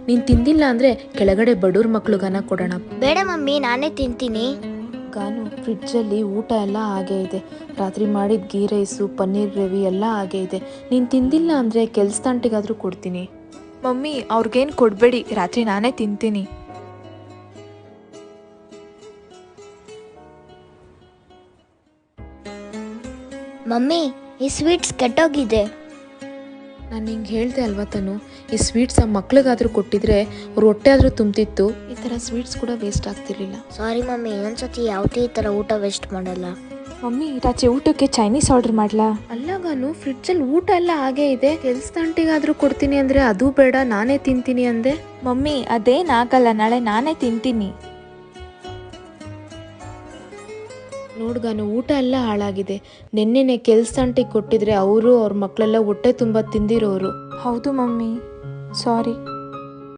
ನೀನು ತಿಂದಿಲ್ಲ ಅಂದರೆ ಕೆಳಗಡೆ ಬಡವ್ರ ಮಕ್ಳಿಗನ ಕೊಡೋಣ. ಬೇಡ ಮಮ್ಮಿ, ನಾನೇ ತಿಂತೀನಿ. ಗಾನು, ಫ್ರಿಡ್ಜಲ್ಲಿ ಊಟ ಎಲ್ಲ ಹಾಗೇ ಇದೆ. ರಾತ್ರಿ ಮಾಡಿದ ಗೀ ರೈಸು, ಪನ್ನೀರ್ ಗ್ರೇವಿ ಎಲ್ಲ ಹಾಗೇ ಇದೆ. ನೀನು ತಿಂದಿಲ್ಲ ಅಂದರೆ ಕೆಲಸದಂಟಿಗಾದರೂ ಕೊಡ್ತೀನಿ. ಮಮ್ಮಿ, ಅವ್ರಿಗೇನು ಕೊಡಬೇಡಿ, ರಾತ್ರಿ ನಾನೇ ತಿಂತೀನಿ. ಮಮ್ಮಿ, ಈ ಸ್ವೀಟ್ಸ್ ಕೆಟ್ಟೋಗಿದೆ. ನಾನು ನಿಂಗೆ ಹೇಳ್ದೆ ಅಲ್ವಾ ತನು, ಈ ಸ್ವೀಟ್ಸ್ ಆ ಮಕ್ಳಿಗಾದರೂ ಕೊಟ್ಟಿದ್ರೆ ಅವ್ರ ಹೊಟ್ಟೆ ಆದರೂ ತುಂಬ್ತಿತ್ತು. ಈ ಥರ ಸ್ವೀಟ್ಸ್ ಕೂಡ ವೇಸ್ಟ್ ಆಗ್ತಿರ್ಲಿಲ್ಲ. ಸಾರಿ ಮಮ್ಮಿ, ಇನ್ನೊಂದ್ಸತಿ ಯಾವುದೇ ಈ ಥರ ಊಟ ವೇಸ್ಟ್ ಮಾಡಲ್ಲ. ಮಮ್ಮಿ, ರಾತ್ರಿ ಊಟಕ್ಕೆ ಚೈನೀಸ್ ಆರ್ಡರ್ ಮಾಡ್ಲಾ? ಅಲ್ಲಗಾನು, ಫ್ರಿಡ್ಜಲ್ಲಿ ಊಟ ಎಲ್ಲ ಹಾಗೇ ಇದೆ. ಕೆಲಸದಂಟಿಗಾದರೂ ಕೊಡ್ತೀನಿ ಅಂದರೆ ಅದು ಬೇಡ, ನಾನೇ ತಿಂತೀನಿ ಅಂದೆ. ಮಮ್ಮಿ, ಅದೇನಾಗಲ್ಲ, ನಾಳೆ ನಾನೇ ತಿಂತೀನಿ. ನೋಡ್ಗಾನು, ಊಟ ಎಲ್ಲ ಹಾಳಾಗಿದೆ. ನೆನ್ನೆನೆ ಕೆಲಸದಂಟಿಗೆ ಕೊಟ್ಟಿದ್ರೆ ಅವರು ಅವ್ರ ಮಕ್ಕಳೆಲ್ಲ ಹೊಟ್ಟೆ ತುಂಬ ತಿಂದಿರೋರು. ಹೌದು ಮಮ್ಮಿ, ಸಾರಿ.